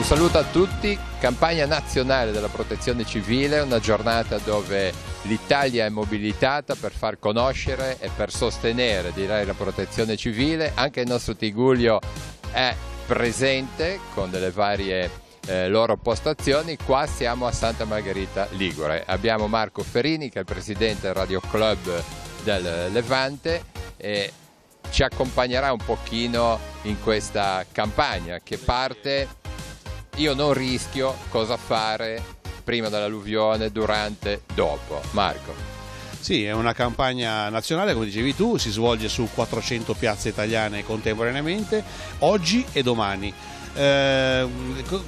Un saluto a tutti, campagna nazionale della protezione civile, una giornata dove l'Italia è mobilitata per far conoscere e per sostenere, direi, la protezione civile. Anche il nostro Tigullio è presente con delle varie loro postazioni. Qua siamo a Santa Margherita Ligure. Abbiamo Marco Ferini, che è il presidente del Radio Club del Levante, e ci accompagnerà un pochino in questa campagna che parte. Io non rischio, cosa fare prima dell'alluvione, durante, dopo. Marco. Sì, è una campagna nazionale, come dicevi tu, si svolge su 400 piazze italiane contemporaneamente, oggi e domani.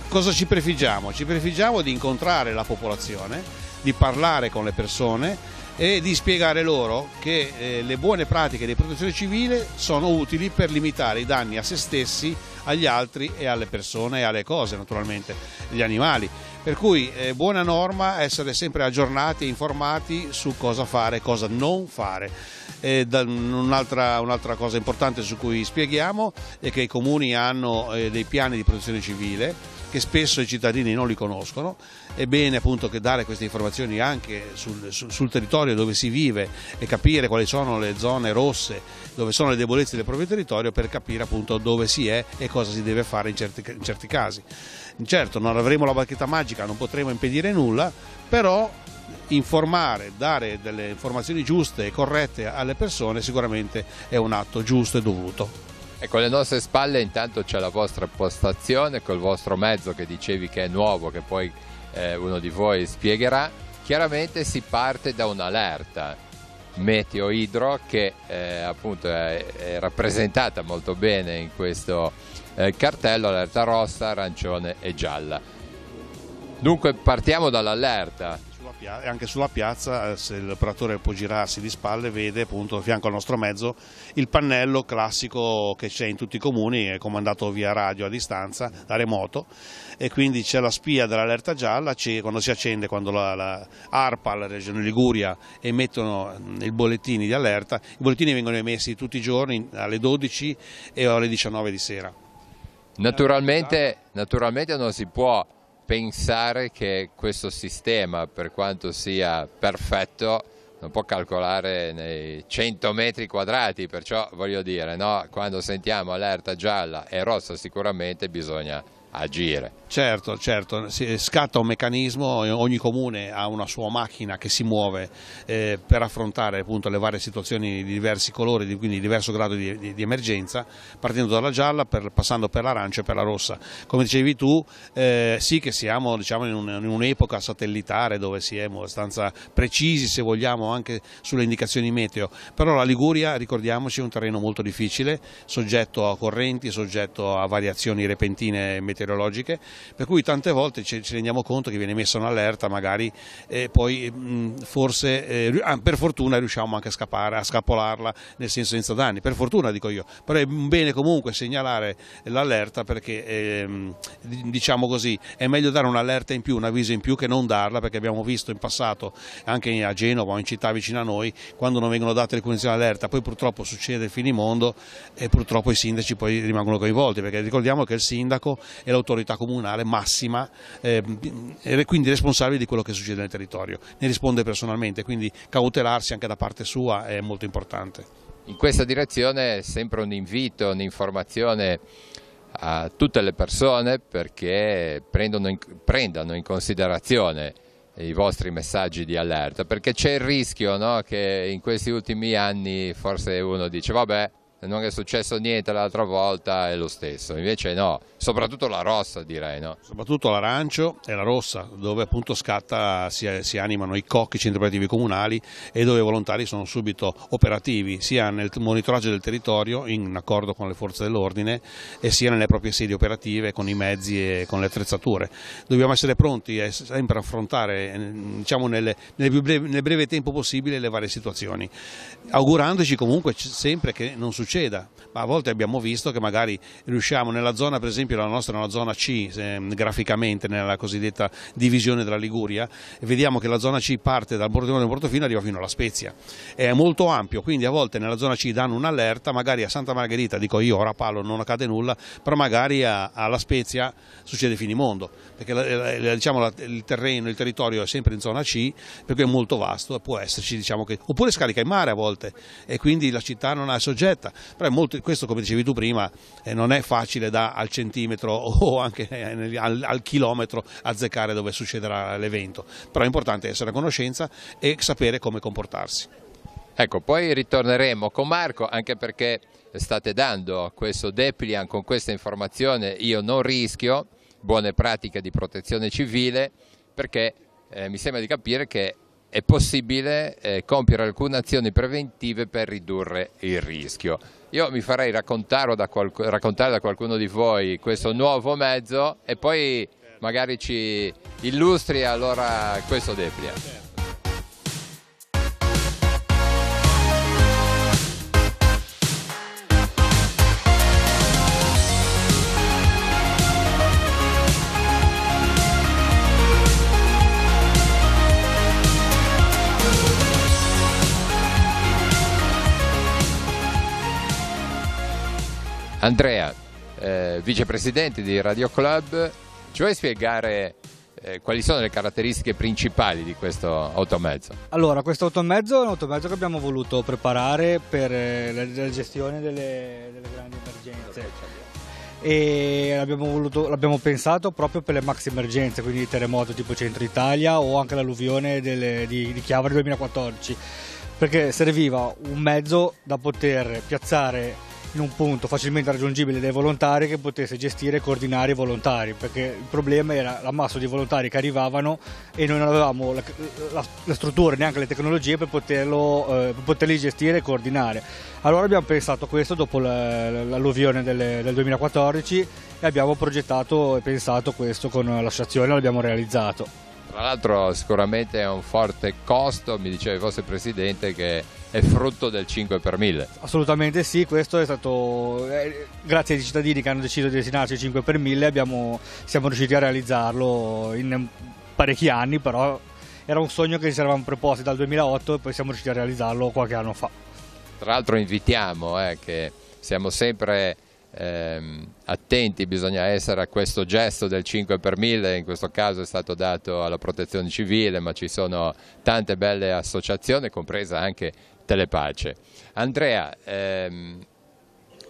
Cosa ci prefiggiamo? Ci prefiggiamo di incontrare la popolazione, di parlare con le persone e di spiegare loro che le buone pratiche di protezione civile sono utili per limitare i danni a se stessi, agli altri e alle persone e alle cose, naturalmente, gli animali. Per cui buona norma essere sempre aggiornati e informati su cosa fare e cosa non fare. Un'altra cosa importante su cui spieghiamo è che i comuni hanno dei piani di protezione civile che spesso i cittadini non li conoscono. È bene appunto che dare queste informazioni anche sul territorio dove si vive e capire quali sono le zone rosse, dove sono le debolezze del proprio territorio, per capire appunto dove si è e cosa si deve fare in certi casi. Certo, non avremo la bacchetta magica, non potremo impedire nulla, però informare, dare delle informazioni giuste e corrette alle persone sicuramente è un atto giusto e dovuto. E con le nostre spalle intanto c'è la vostra postazione col vostro mezzo che dicevi che è nuovo, che poi uno di voi spiegherà. Chiaramente si parte da un'allerta meteo idro che appunto è rappresentata molto bene in questo cartello, allerta rossa, arancione e gialla. Dunque partiamo dall'allerta. Anche sulla piazza, se l'operatore può girarsi di spalle, vede appunto a fianco al nostro mezzo il pannello classico che c'è in tutti i comuni, è comandato via radio a distanza, da remoto, e quindi c'è la spia dell'allerta gialla. Quando si accende, quando la ARPA, la Regione Liguria, emettono i bollettini di allerta. I bollettini vengono emessi tutti i giorni alle 12 e alle 19 di sera. Naturalmente non si può pensare che questo sistema, per quanto sia perfetto, non può calcolare nei 100 metri quadrati, perciò voglio dire, no? Quando sentiamo allerta gialla e rossa sicuramente bisogna agire. Certo, scatta un meccanismo, ogni comune ha una sua macchina che si muove per affrontare appunto le varie situazioni di diversi colori, quindi di diverso grado di emergenza, partendo dalla gialla, passando per l'arancio e per la rossa. Come dicevi tu, sì che siamo, diciamo, in un'epoca satellitare dove si è abbastanza precisi, se vogliamo, anche sulle indicazioni meteo, però la Liguria, ricordiamoci, è un terreno molto difficile, soggetto a correnti, soggetto a variazioni repentine meteorologiche, per cui tante volte ci rendiamo conto che viene messa un'allerta, magari poi forse per fortuna riusciamo anche a scappolarla, nel senso senza danni, per fortuna dico io, però è bene comunque segnalare l'allerta, perché diciamo così, è meglio dare un'allerta in più, un avviso in più, che non darla, perché abbiamo visto in passato anche a Genova o in città vicine a noi, quando non vengono date le condizioni d'allerta, poi purtroppo succede il finimondo e purtroppo i sindaci poi rimangono coinvolti, perché ricordiamo che il sindaco è l'autorità comunale massima, quindi responsabile di quello che succede nel territorio, ne risponde personalmente, quindi cautelarsi anche da parte sua è molto importante. In questa direzione sempre un invito, un'informazione a tutte le persone perché prendano in considerazione i vostri messaggi di allerta, perché c'è il rischio, no, che in questi ultimi anni forse uno dice vabbè, non è successo niente l'altra volta, è lo stesso, invece no, soprattutto la rossa, direi, no? Soprattutto l'arancio e la rossa, dove appunto si animano i COC, i centri operativi comunali, e dove i volontari sono subito operativi, sia nel monitoraggio del territorio in accordo con le forze dell'ordine, e sia nelle proprie sedi operative con i mezzi e con le attrezzature. Dobbiamo essere pronti a sempre affrontare, diciamo, nel breve tempo possibile le varie situazioni, augurandoci comunque sempre che non succeda, ma a volte abbiamo visto che magari riusciamo nella zona, per esempio esempio la nostra è una zona C graficamente nella cosiddetta divisione della Liguria, e vediamo che la zona C parte dal Pordenone di Portofino e arriva fino alla Spezia, è molto ampio, quindi a volte nella zona C danno un'allerta, magari a Santa Margherita, dico io, ora a Palo non accade nulla, però magari alla Spezia succede finimondo, perché diciamo, il terreno, il territorio è sempre in zona C, perché è molto vasto e può esserci, diciamo che, oppure scarica in mare a volte e quindi la città non è soggetta, però questo, come dicevi tu prima, non è facile al centimetro o anche al chilometro azzeccare dove succederà l'evento, però è importante essere a conoscenza e sapere come comportarsi. Ecco, poi ritorneremo con Marco, anche perché state dando questo dépliant con questa informazione, io non rischio, buone pratiche di protezione civile, perché mi sembra di capire che è possibile compiere alcune azioni preventive per ridurre il rischio. Io mi farei raccontare da qualcuno di voi questo nuovo mezzo e poi magari ci illustri allora questo dépliant. Andrea, vicepresidente di Radio Club, ci vuoi spiegare quali sono le caratteristiche principali di questo automezzo? Allora, questo automezzo è un automezzo che abbiamo voluto preparare per la gestione delle grandi emergenze e l'abbiamo pensato proprio per le maxi emergenze, quindi terremoto tipo Centro Italia o anche l'alluvione di Chiavari 2014, perché serviva un mezzo da poter piazzare in un punto facilmente raggiungibile dai volontari che potesse gestire e coordinare i volontari, perché il problema era l'ammasso di volontari che arrivavano e noi non avevamo la struttura, neanche le tecnologie per poterli gestire e coordinare. Allora abbiamo pensato a questo dopo l'alluvione del 2014 e abbiamo progettato e pensato questo con l'associazione, l'abbiamo realizzato. Tra l'altro sicuramente è un forte costo, mi diceva il vostro presidente, che è frutto del 5 per 1000. Assolutamente sì, questo è stato grazie ai cittadini che hanno deciso di destinarci il 5 per 1000, siamo riusciti a realizzarlo in parecchi anni, però era un sogno che ci eravamo preposti dal 2008 e poi siamo riusciti a realizzarlo qualche anno fa. Tra l'altro invitiamo che siamo sempre attenti, bisogna essere a questo gesto del 5 per 1000, in questo caso è stato dato alla protezione civile, ma ci sono tante belle associazioni, compresa anche Telepace. Andrea,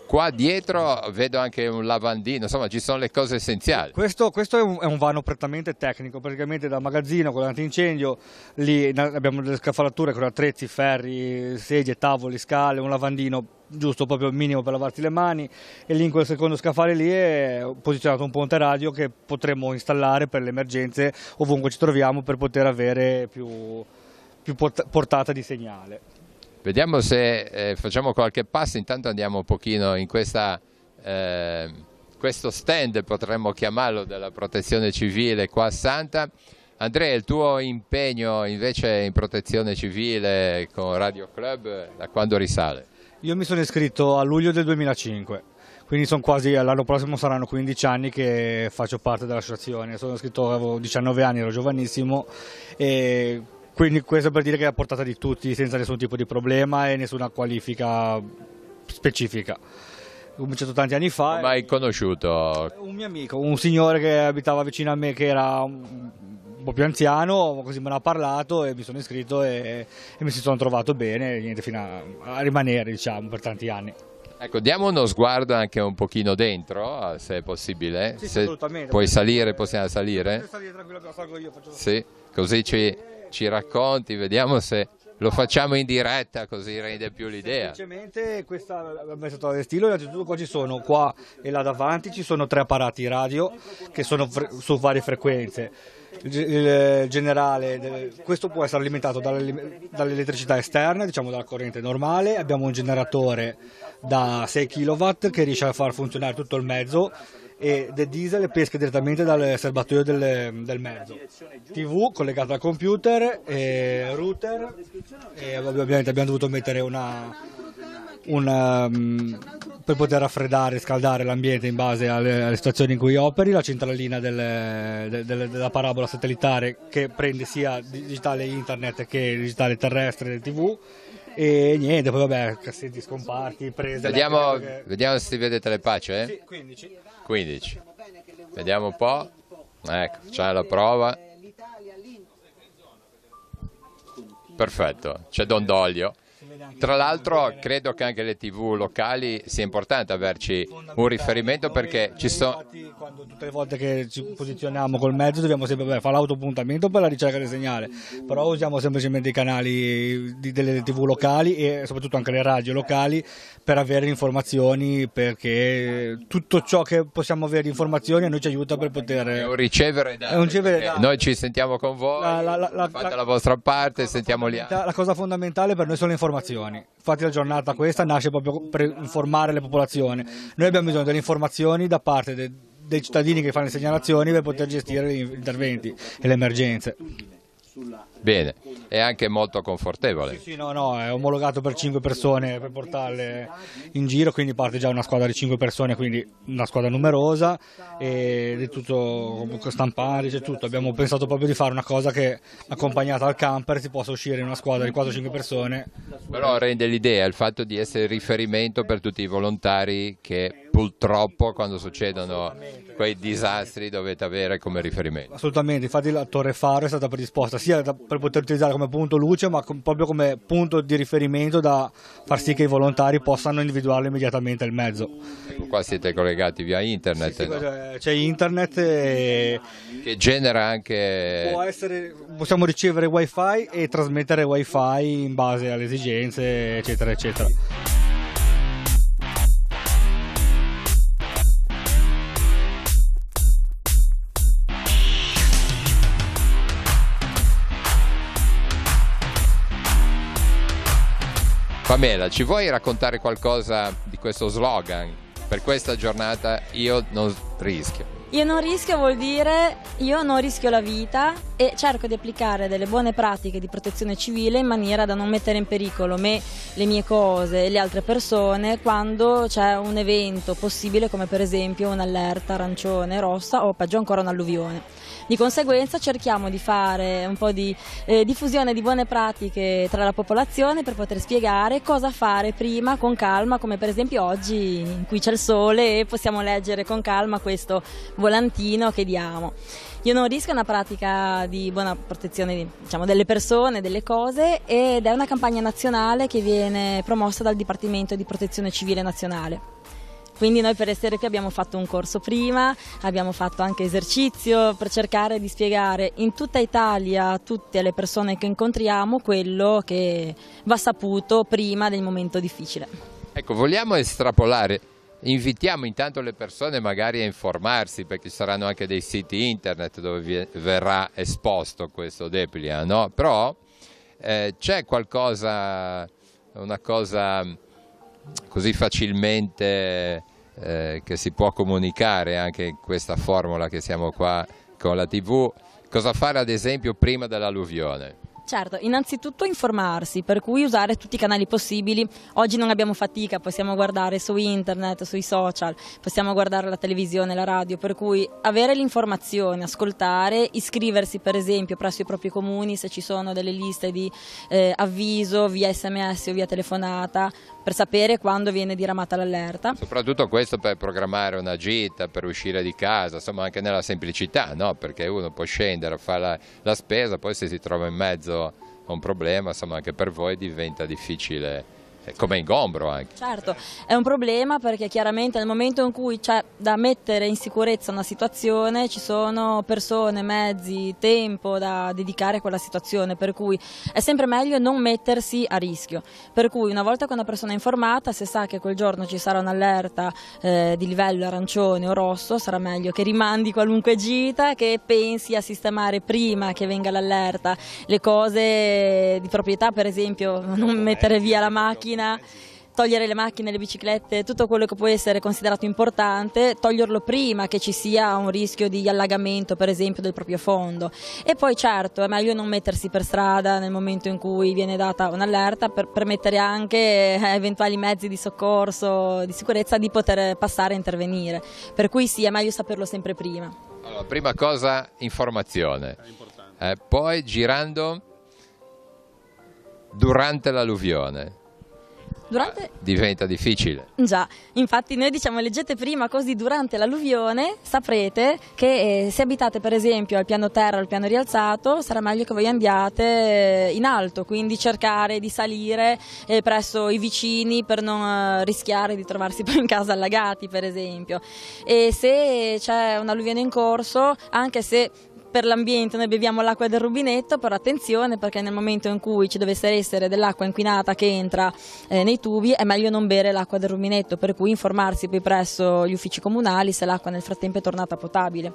qua dietro vedo anche un lavandino, insomma ci sono le cose essenziali. Questo è un vano prettamente tecnico, praticamente dal magazzino con l'antincendio, lì abbiamo delle scaffalature con attrezzi, ferri, sedie, tavoli, scale, un lavandino giusto proprio minimo per lavarti le mani, e lì in quel secondo scaffale lì è posizionato un ponte radio che potremo installare per le emergenze ovunque ci troviamo per poter avere più portata di segnale. Vediamo se facciamo qualche passo, intanto andiamo un pochino in questo stand, potremmo chiamarlo, della protezione civile qua a Santa. Andrea, il tuo impegno invece in protezione civile con Radio Club da quando risale? Io mi sono iscritto a luglio del 2005, quindi sono quasi, l'anno prossimo saranno 15 anni che faccio parte dell'associazione. Sono iscritto, avevo 19 anni, ero giovanissimo, e quindi questo per dire che è a portata di tutti senza nessun tipo di problema e nessuna qualifica specifica. Ho cominciato tanti anni fa. Come hai conosciuto? Un mio amico, un signore che abitava vicino a me, che era un po' più anziano, così me ne ha parlato e mi sono iscritto e mi si sono trovato bene, niente, fino a rimanere, diciamo, per tanti anni. Ecco, diamo uno sguardo anche un pochino dentro, se è possibile. Sì, se assolutamente. Puoi salire, possiamo salire? Puoi salire tranquillo, salgo io. Sì, così ci racconti, vediamo se lo facciamo in diretta, così rende più l'idea. Semplicemente questa abbiamo messo a stilo, innanzitutto qua ci sono, qua e là davanti ci sono 3 apparati radio che sono su varie frequenze. Il generale, questo può essere alimentato dall'elettricità esterna, diciamo dalla corrente normale. Abbiamo un generatore da 6 kW che riesce a far funzionare tutto il mezzo, e del diesel pesca direttamente dal serbatoio del mezzo. TV collegata al computer, router, e ovviamente abbiamo dovuto mettere una per poter raffreddare e scaldare l'ambiente in base alle situazioni in cui operi, la centralina della parabola satellitare che prende sia digitale internet che digitale terrestre TV, e niente, poi vabbè, cassetti scomparti, prese. Vediamo se si vede telepace, eh? Sì, 15. 15. Vediamo un po'. Ecco, c'è la prova. Perfetto, c'è Dondolio. Tra l'altro credo che anche le TV locali sia importante averci un riferimento, perché ci sono... Infatti, quando tutte le volte che ci posizioniamo col mezzo dobbiamo sempre fare l'autopuntamento per la ricerca del segnale, però usiamo semplicemente i canali delle TV locali e soprattutto anche le radio locali per avere informazioni, perché tutto ciò che possiamo avere di informazioni a noi ci aiuta per poter... È un ricevere dati. È un ricevere dati. Noi ci sentiamo con voi, fate la vostra parte, sentiamo gli altri. La cosa fondamentale per noi sono le informazioni. Infatti la giornata questa nasce proprio per informare le popolazioni. Noi abbiamo bisogno delle informazioni da parte dei cittadini che fanno le segnalazioni per poter gestire gli interventi e le emergenze. Bene, è anche molto confortevole. Sì, no, è omologato per 5 persone per portarle in giro, quindi parte già una squadra di 5 persone, quindi una squadra numerosa, e di tutto stampare, c'è tutto. Abbiamo pensato proprio di fare una cosa che, accompagnata al camper, si possa uscire in una squadra di 4-5 persone. Però rende l'idea il fatto di essere riferimento per tutti i volontari che purtroppo quando succedono quei disastri dovete avere come riferimento. Assolutamente, infatti la Torre Faro è stata predisposta sia per poter utilizzare come punto luce, ma proprio come punto di riferimento da far sì che i volontari possano individuarlo immediatamente il mezzo. Ecco, qua siete collegati via internet, Sì, no? c'è internet e Che genera anche... possiamo ricevere wifi e trasmettere wifi in base alle esigenze, eccetera eccetera. Pamela, ci vuoi raccontare qualcosa di questo slogan? Per questa giornata io non rischio. Io non rischio vuol dire io non rischio la vita e cerco di applicare delle buone pratiche di protezione civile in maniera da non mettere in pericolo me, le mie cose e le altre persone quando c'è un evento possibile, come per esempio un'allerta arancione, rossa o peggio ancora un'alluvione. Di conseguenza cerchiamo di fare un po' di diffusione di buone pratiche tra la popolazione per poter spiegare cosa fare prima con calma, come per esempio oggi in cui c'è il sole e possiamo leggere con calma questo volantino che diamo. Io non rischio una pratica di buona protezione, diciamo, delle persone, delle cose, ed è una campagna nazionale che viene promossa dal Dipartimento di Protezione Civile Nazionale. Quindi noi per essere qui abbiamo fatto un corso prima, abbiamo fatto anche esercizio per cercare di spiegare in tutta Italia a tutte le persone che incontriamo quello che va saputo prima del momento difficile. Ecco, vogliamo estrapolare, invitiamo intanto le persone magari a informarsi, perché ci saranno anche dei siti internet dove verrà esposto questo Deplia, no? Però c'è qualcosa, una cosa così facilmente che si può comunicare anche in questa formula che siamo qua con la TV, cosa fare ad esempio prima dell'alluvione? Certo, innanzitutto informarsi, per cui usare tutti i canali possibili. Oggi non abbiamo fatica, possiamo guardare su internet, sui social, possiamo guardare la televisione, la radio, per cui avere l'informazione, ascoltare, iscriversi per esempio presso i propri comuni se ci sono delle liste di avviso via SMS o via telefonata per sapere quando viene diramata l'allerta. Soprattutto questo per programmare una gita, per uscire di casa, insomma anche nella semplicità, no? Perché uno può scendere a fare la spesa, poi se si trova in mezzo a un problema, insomma anche per voi diventa difficile, come ingombro anche. Certo, è un problema perché chiaramente nel momento in cui c'è da mettere in sicurezza una situazione ci sono persone, mezzi, tempo da dedicare a quella situazione, per cui è sempre meglio non mettersi a rischio. Per cui una volta che una persona è informata, se sa che quel giorno ci sarà un'allerta di livello arancione o rosso, sarà meglio che rimandi qualunque gita, che pensi a sistemare prima che venga l'allerta le cose di proprietà, per esempio non mettere via la macchina togliere le macchine, le biciclette, tutto quello che può essere considerato importante, toglierlo prima che ci sia un rischio di allagamento per esempio del proprio fondo. E poi certo è meglio non mettersi per strada nel momento in cui viene data un'allerta, per permettere anche a eventuali mezzi di soccorso, di sicurezza, di poter passare e intervenire, per cui sì, è meglio saperlo sempre prima. Allora, prima cosa informazione, poi girando durante l'alluvione. Diventa difficile. Già, infatti noi diciamo leggete prima, così durante l'alluvione saprete che se abitate per esempio al piano terra o al piano rialzato sarà meglio che voi andiate in alto, quindi cercare di salire presso i vicini per non rischiare di trovarsi poi in casa allagati per esempio. E se c'è un'alluvione in corso, anche se per l'ambiente noi beviamo l'acqua del rubinetto, però attenzione, perché nel momento in cui ci dovesse essere dell'acqua inquinata che entra nei tubi è meglio non bere l'acqua del rubinetto, per cui informarsi poi presso gli uffici comunali se l'acqua nel frattempo è tornata potabile.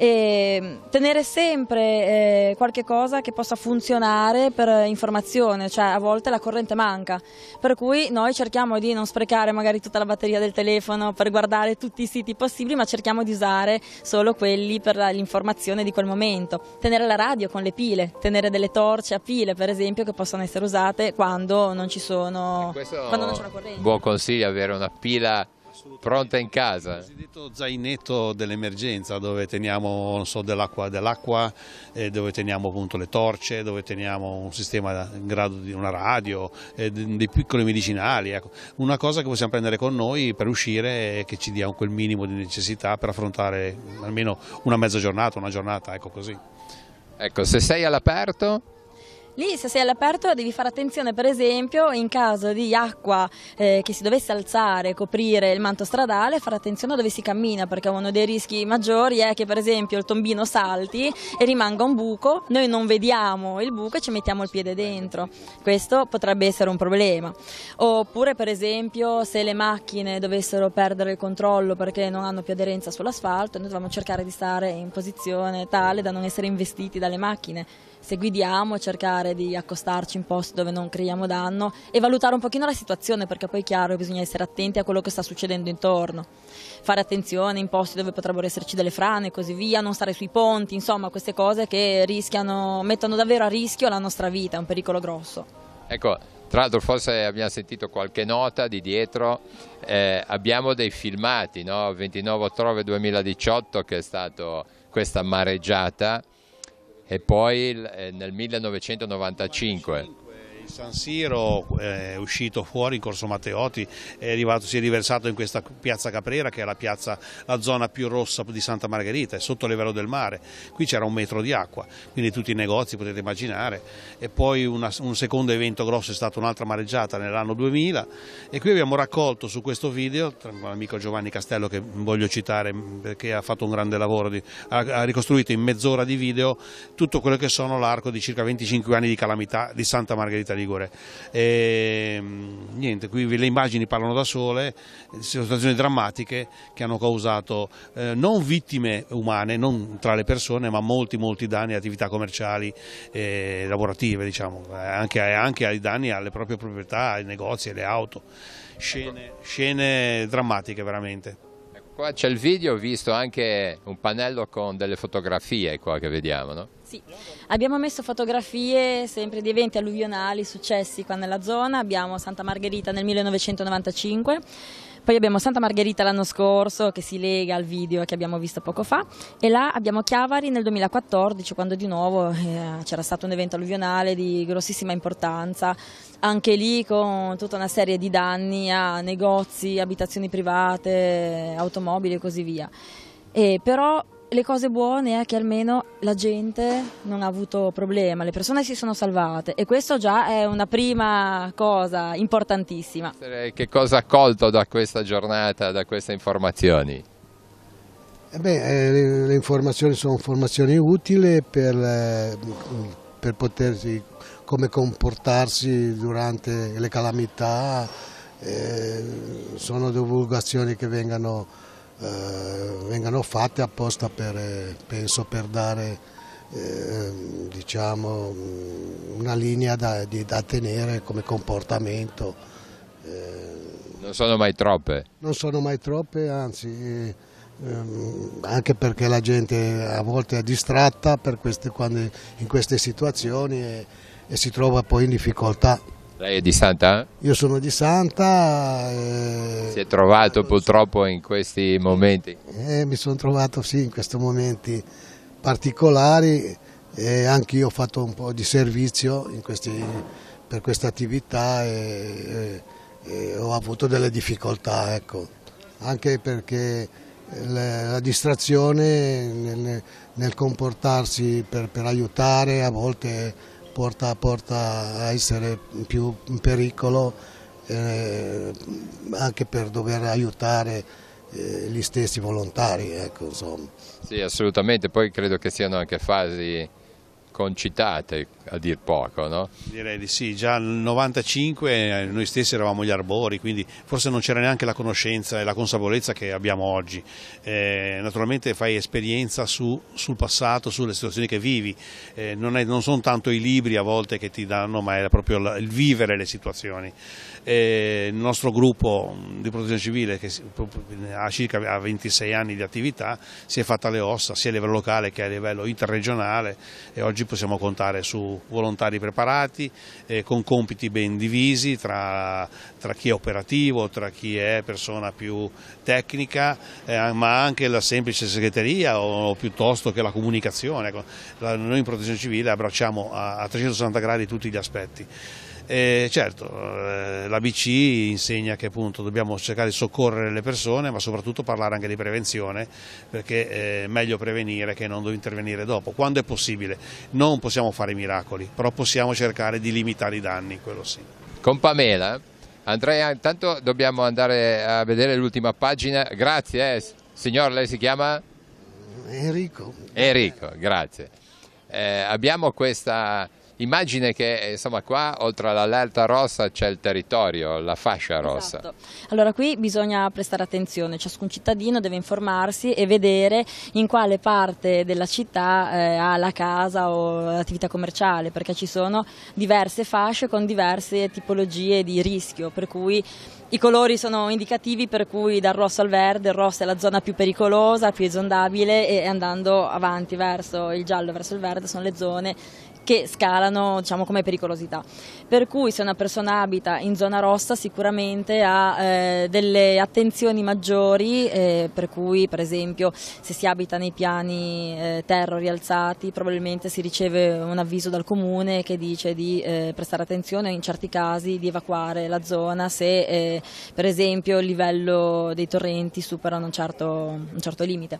E tenere sempre qualche cosa che possa funzionare per informazione, cioè a volte la corrente manca, per cui noi cerchiamo di non sprecare magari tutta la batteria del telefono per guardare tutti i siti possibili, ma cerchiamo di usare solo quelli per l'informazione di quel momento. Tenere la radio con le pile, tenere delle torce a pile per esempio che possono essere usate quando non ci sono, quando non c'è la corrente. Buon consiglio avere una pila pronta in casa. Il cosiddetto zainetto dell'emergenza, dove teniamo non so, dell'acqua, dove teniamo appunto le torce, dove teniamo un sistema in grado di una radio, dei piccoli medicinali, ecco. Una cosa che possiamo prendere con noi per uscire e che ci dia quel minimo di necessità per affrontare almeno una mezza giornata, una giornata, ecco così. Ecco, se sei all'aperto. Lì se sei all'aperto devi fare attenzione per esempio in caso di acqua che si dovesse alzare, coprire il manto stradale, fare attenzione a dove si cammina, perché uno dei rischi maggiori è che per esempio il tombino salti e rimanga un buco, noi non vediamo il buco e ci mettiamo il piede dentro, questo potrebbe essere un problema. Oppure per esempio se le macchine dovessero perdere il controllo perché non hanno più aderenza sull'asfalto, noi dobbiamo cercare di stare in posizione tale da non essere investiti dalle macchine. Se guidiamo, cercare di accostarci in posti dove non creiamo danno e valutare un pochino la situazione, perché poi è chiaro che bisogna essere attenti a quello che sta succedendo intorno, fare attenzione in posti dove potrebbero esserci delle frane e così via, non stare sui ponti, insomma queste cose che mettono davvero a rischio la nostra vita, è un pericolo grosso. Ecco, tra l'altro forse abbiamo sentito qualche nota di dietro, abbiamo dei filmati, no? 29 ottobre 2018 che è stata questa mareggiata. E poi nel 1995 il San Siro è uscito fuori in Corso Matteotti, si è riversato in questa piazza Caprera, che è la zona più rossa di Santa Margherita, è sotto il livello del mare. Qui c'era 1 metro di acqua, quindi tutti i negozi potete immaginare. E poi un secondo evento grosso è stata un'altra mareggiata nell'anno 2000, e qui abbiamo raccolto su questo video, con l'amico Giovanni Castello, che voglio citare perché ha fatto un grande lavoro, ha ricostruito in mezz'ora di video tutto quello che sono l'arco di circa 25 anni di calamità di Santa Margherita Ligure. E, niente, qui le immagini parlano da sole, situazioni drammatiche che hanno causato non vittime umane, non tra le persone, ma molti danni alle attività commerciali e lavorative, diciamo, anche ai danni alle proprie proprietà, ai negozi, alle auto. Scene drammatiche veramente. Qua c'è il video, ho visto anche un pannello con delle fotografie qua che vediamo, no? Sì, abbiamo messo fotografie sempre di eventi alluvionali successi qua nella zona, abbiamo Santa Margherita nel 1995, poi abbiamo Santa Margherita l'anno scorso che si lega al video che abbiamo visto poco fa, e là abbiamo Chiavari nel 2014 quando di nuovo c'era stato un evento alluvionale di grossissima importanza, anche lì con tutta una serie di danni a negozi, abitazioni private, automobili e così via. Però le cose buone è che almeno la gente non ha avuto problema, le persone si sono salvate e questo già è una prima cosa importantissima. Che cosa ha colto da questa giornata, da queste informazioni? Le informazioni sono informazioni utili per potersi, come comportarsi durante le calamità, sono divulgazioni che vengono fatte apposta penso per dare diciamo una linea da tenere come comportamento Non sono mai troppe? Non sono mai troppe, anzi, anche perché la gente a volte è distratta quando in queste situazioni e si trova poi in difficoltà. Lei è di Santa? Io sono di Santa. Si è trovato purtroppo in questi momenti? Mi sono trovato sì in questi momenti particolari e anche io ho fatto un po' di servizio per questa attività e ho avuto delle difficoltà, ecco. Anche perché la distrazione nel comportarsi per aiutare a volte porta a essere più in pericolo, anche per dover aiutare gli stessi volontari, ecco, insomma. Sì, assolutamente, poi credo che siano anche fasi concitate, a dir poco, no? Direi di sì, già nel 95 noi stessi eravamo gli arbori, quindi forse non c'era neanche la conoscenza e la consapevolezza che abbiamo oggi. Naturalmente fai esperienza sul passato, sulle situazioni che vivi, non sono tanto i libri a volte che ti danno, ma è proprio il vivere le situazioni. Il nostro gruppo di protezione civile, che ha 26 anni di attività, si è fatta le ossa sia a livello locale che a livello interregionale e oggi possiamo contare su volontari preparati, con compiti ben divisi tra chi è operativo, tra chi è persona più tecnica, ma anche la semplice segreteria o piuttosto che la comunicazione. Noi in protezione civile abbracciamo a 360 gradi tutti gli aspetti. Certo, l'ABC insegna che appunto dobbiamo cercare di soccorrere le persone, ma soprattutto parlare anche di prevenzione, perché è meglio prevenire che non intervenire dopo. Quando è possibile, non possiamo fare miracoli, però possiamo cercare di limitare i danni, quello sì. Con Pamela, Andrea, intanto dobbiamo andare a vedere l'ultima pagina. Grazie, signor, lei si chiama? Enrico. Enrico, grazie. Abbiamo questa immagine che insomma qua oltre all'allerta rossa c'è il territorio, la fascia rossa. Esatto. Allora qui bisogna prestare attenzione, ciascun cittadino deve informarsi e vedere in quale parte della città ha la casa o l'attività commerciale, perché ci sono diverse fasce con diverse tipologie di rischio, per cui i colori sono indicativi, per cui dal rosso al verde, il rosso è la zona più pericolosa, più esondabile, e andando avanti verso il giallo, verso il verde sono le zone che scalano, diciamo, come pericolosità. Per cui se una persona abita in zona rossa sicuramente ha delle attenzioni maggiori, per cui per esempio se si abita nei piani terra rialzati probabilmente si riceve un avviso dal comune che dice di prestare attenzione, in certi casi di evacuare la zona se per esempio il livello dei torrenti supera un certo limite.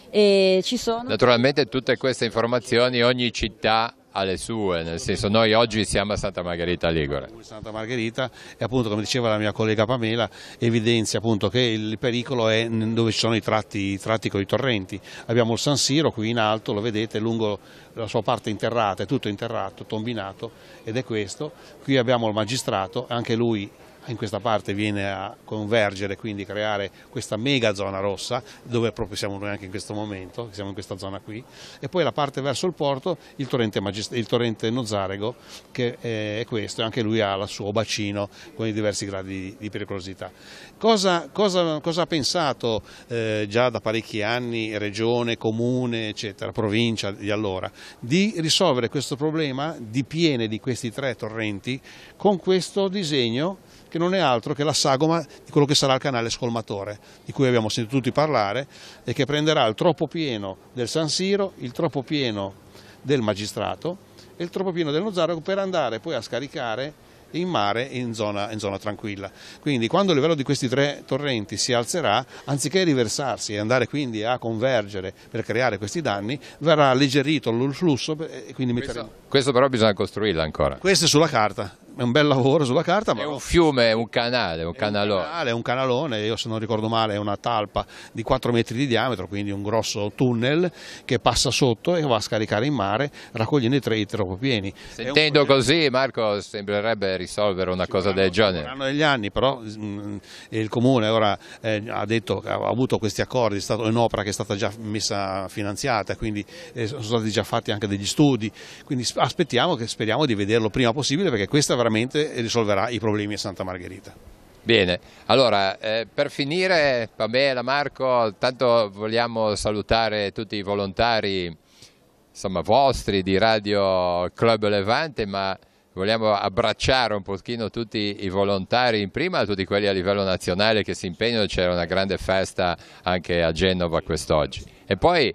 E ci sono... Naturalmente tutte queste informazioni ogni città ha le sue, nel senso noi oggi siamo a Santa Margherita Ligure. Santa Margherita e appunto, come diceva la mia collega Pamela, evidenzia appunto che il pericolo è dove ci sono i tratti con i torrenti. Abbiamo il San Siro qui in alto, lo vedete, lungo la sua parte interrata, è tutto interrato, tombinato, ed è questo. Qui abbiamo il Magistrato, anche lui in questa parte viene a convergere, quindi creare questa mega zona rossa, dove proprio siamo noi anche in questo momento, siamo in questa zona qui, e poi la parte verso il porto, il torrente Nozarego, che è questo, e anche lui ha il suo bacino con i diversi gradi di pericolosità. Cosa ha pensato già da parecchi anni Regione, Comune, eccetera, provincia di allora? Di risolvere questo problema di piene di questi 3 torrenti con questo disegno, che non è altro che la sagoma di quello che sarà il canale scolmatore, di cui abbiamo sentito tutti parlare, e che prenderà il troppo pieno del San Siro, il troppo pieno del Magistrato e il troppo pieno del Nozarego, per andare poi a scaricare in mare in zona tranquilla. Quindi quando il livello di questi 3 torrenti si alzerà, anziché riversarsi e andare quindi a convergere per creare questi danni, verrà alleggerito il flusso e quindi questo però bisogna costruirlo ancora. Questo è sulla carta. È un bel lavoro sulla carta, ma è un fiume, un canale, un canalone. È un canalone, io se non ricordo male è una talpa di 4 metri di diametro, quindi un grosso tunnel che passa sotto e va a scaricare in mare raccogliendo i troppo pieni. Sentendo così, Marco, sembrerebbe risolvere una cosa del genere. Saranno degli anni, però il Comune ora ha detto che ha avuto questi accordi, è un'opera che è stata già messa finanziata, quindi sono stati già fatti anche degli studi, quindi speriamo di vederlo prima possibile, perché questa veramente risolverà i problemi a Santa Margherita. Bene, allora per finire, Pamela, Marco, tanto vogliamo salutare tutti i volontari, insomma, vostri di Radio Club Levante, ma vogliamo abbracciare un pochino tutti i volontari, prima tutti quelli a livello nazionale che si impegnano. C'era una grande festa anche a Genova quest'oggi, e poi,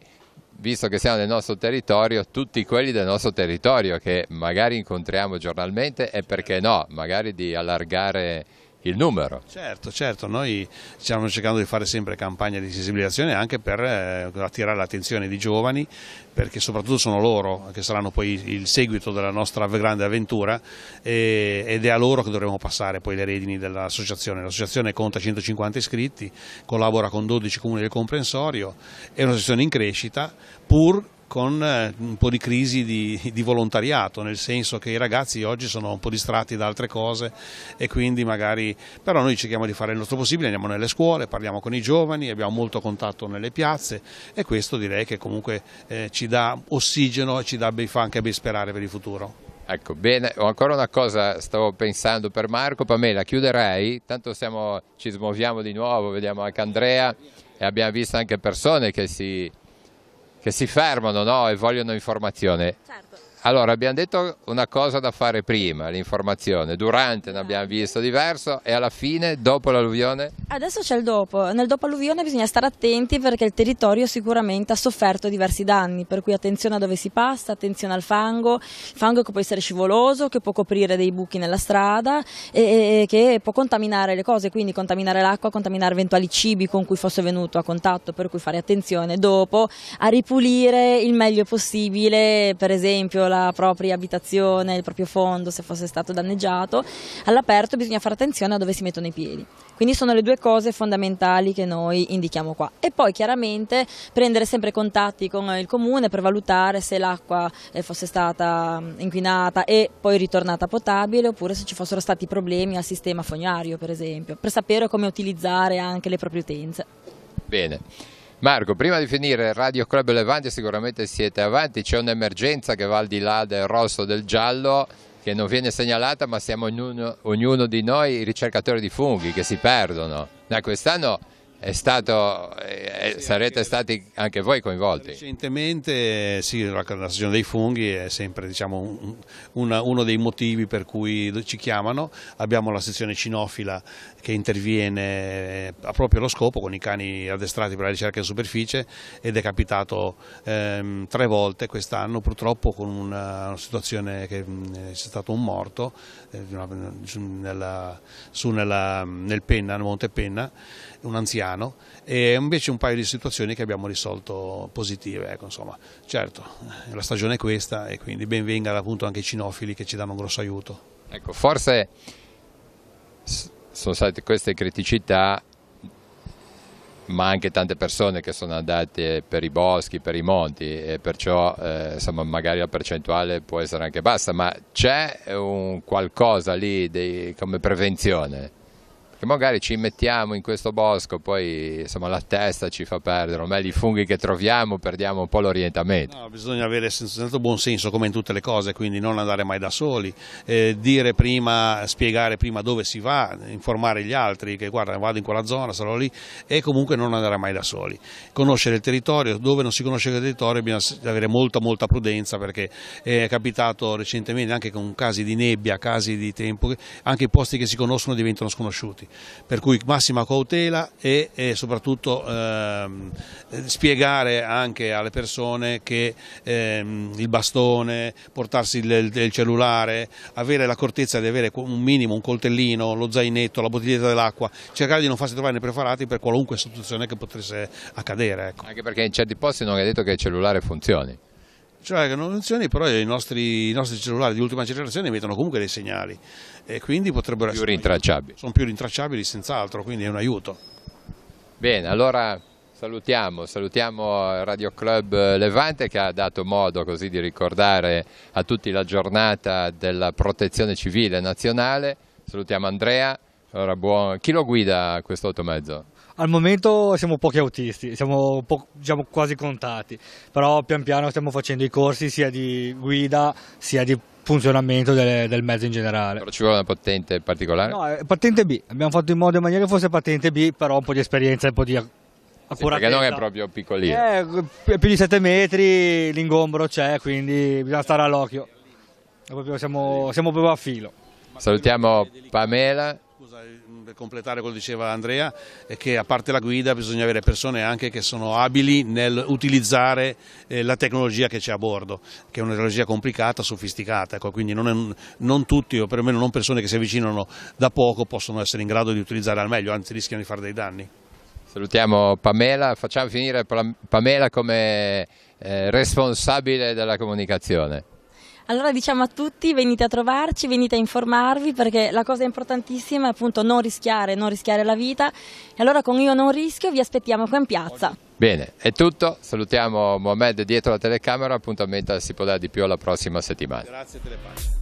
visto che siamo nel nostro territorio, tutti quelli del nostro territorio che magari incontriamo giornalmente, e perché no, magari di allargare il numero. Certo, noi stiamo cercando di fare sempre campagne di sensibilizzazione anche per attirare l'attenzione di giovani, perché soprattutto sono loro che saranno poi il seguito della nostra grande avventura, ed è a loro che dovremo passare poi le redini dell'associazione. L'associazione conta 150 iscritti, collabora con 12 comuni del comprensorio, è un'associazione in crescita, pur con un po' di crisi di volontariato, nel senso che i ragazzi oggi sono un po' distratti da altre cose, e quindi magari, però noi cerchiamo di fare il nostro possibile, andiamo nelle scuole, parliamo con i giovani, abbiamo molto contatto nelle piazze, e questo direi che comunque ci dà ossigeno e fa anche ben sperare per il futuro. Ecco, bene, ho ancora una cosa, stavo pensando per Marco. Pamela, chiuderei, tanto ci smuoviamo di nuovo, vediamo anche Andrea, e abbiamo visto anche persone che si fermano, no? E vogliono informazione. Certo. Allora, abbiamo detto una cosa da fare prima, l'informazione, durante ne abbiamo visto diverso, e alla fine, dopo l'alluvione? Adesso c'è il dopo. Nel dopo alluvione bisogna stare attenti, perché il territorio sicuramente ha sofferto diversi danni, per cui attenzione a dove si passa, attenzione al fango, il fango che può essere scivoloso, che può coprire dei buchi nella strada e che può contaminare le cose, quindi contaminare l'acqua, contaminare eventuali cibi con cui fosse venuto a contatto, per cui fare attenzione dopo a ripulire il meglio possibile, per esempio la propria abitazione, il proprio fondo se fosse stato danneggiato. All'aperto bisogna fare attenzione a dove si mettono i piedi. Quindi sono le due cose fondamentali che noi indichiamo qua. E poi chiaramente prendere sempre contatti con il comune per valutare se l'acqua fosse stata inquinata e poi ritornata potabile, oppure se ci fossero stati problemi al sistema fognario, per esempio, per sapere come utilizzare anche le proprie utenze. Bene. Marco, prima di finire, Radio Club Levante sicuramente siete avanti, c'è un'emergenza che va al di là del rosso, del giallo, che non viene segnalata, ma siamo ognuno di noi ricercatori di funghi che si perdono. Quest'anno è stato, sarete stati anche voi coinvolti? Recentemente sì, la stagione dei funghi è sempre, diciamo, uno dei motivi per cui ci chiamano. Abbiamo la sezione cinofila che interviene proprio allo scopo con i cani addestrati per la ricerca in superficie, ed è capitato 3 volte quest'anno, purtroppo con una situazione che c'è stato un morto nel Penna, nel Monte Penna, un anziano, e invece un paio di situazioni che abbiamo risolto positive. Ecco, insomma, certo, la stagione è questa, e quindi ben venga appunto anche i cinofili che ci danno un grosso aiuto. Ecco, forse sono state queste criticità, ma anche tante persone che sono andate per i boschi, per i monti, e perciò insomma, magari la percentuale può essere anche bassa, ma c'è un qualcosa lì come prevenzione? Che magari ci mettiamo in questo bosco, poi insomma la testa ci fa perdere, ormai i funghi che troviamo perdiamo un po' l'orientamento. No, bisogna avere senso buon senso, come in tutte le cose, quindi non andare mai da soli, dire prima, spiegare prima dove si va, informare gli altri che guarda, vado in quella zona, sarò lì, e comunque non andare mai da soli. Conoscere il territorio, dove non si conosce il territorio bisogna avere molta prudenza, perché è capitato recentemente anche con casi di nebbia, casi di tempo, anche i posti che si conoscono diventano sconosciuti. Per cui massima cautela e soprattutto spiegare anche alle persone che il bastone, portarsi il cellulare, avere l'accortezza di avere un minimo, un coltellino, lo zainetto, la bottiglietta dell'acqua, cercare di non farsi trovare impreparati per qualunque situazione che potesse accadere. Ecco. Anche perché in certi posti non è detto che il cellulare funzioni. Cioè che non funzioni, però i nostri cellulari di ultima generazione emettono comunque dei segnali, e quindi potrebbero essere rintracciabili. Sono più rintracciabili senz'altro, quindi è un aiuto. Bene, allora salutiamo Radio Club Levante, che ha dato modo così di ricordare a tutti la giornata della protezione civile nazionale. Salutiamo Andrea. Allora, chi lo guida questo automezzo? Al momento siamo pochi autisti, siamo quasi contati, però pian piano stiamo facendo i corsi sia di guida sia di funzionamento del mezzo in generale. Però ci vuole una patente particolare? No, è patente B, abbiamo fatto in modo e maniera che fosse patente B, però un po' di esperienza e un po' di Sì, accuratezza. perché non è proprio piccolino. Più di 7 metri, l'ingombro c'è, quindi bisogna stare all'occhio. Siamo proprio a filo. Salutiamo Pamela. Scusa, per completare quello che diceva Andrea, è che a parte la guida bisogna avere persone anche che sono abili nel utilizzare la tecnologia che c'è a bordo, che è una tecnologia complicata, sofisticata, ecco, quindi non tutti, o perlomeno non persone che si avvicinano da poco, possono essere in grado di utilizzare al meglio, anzi rischiano di fare dei danni. Salutiamo Pamela, facciamo finire Pamela come responsabile della comunicazione. Allora diciamo a tutti, venite a trovarci, venite a informarvi, perché la cosa importantissima è appunto non rischiare la vita, e allora con Io Non Rischio vi aspettiamo qua in piazza. Bene, è tutto, salutiamo Mohamed dietro la telecamera, appuntamento si può dare di più alla prossima settimana. Grazie Telepace.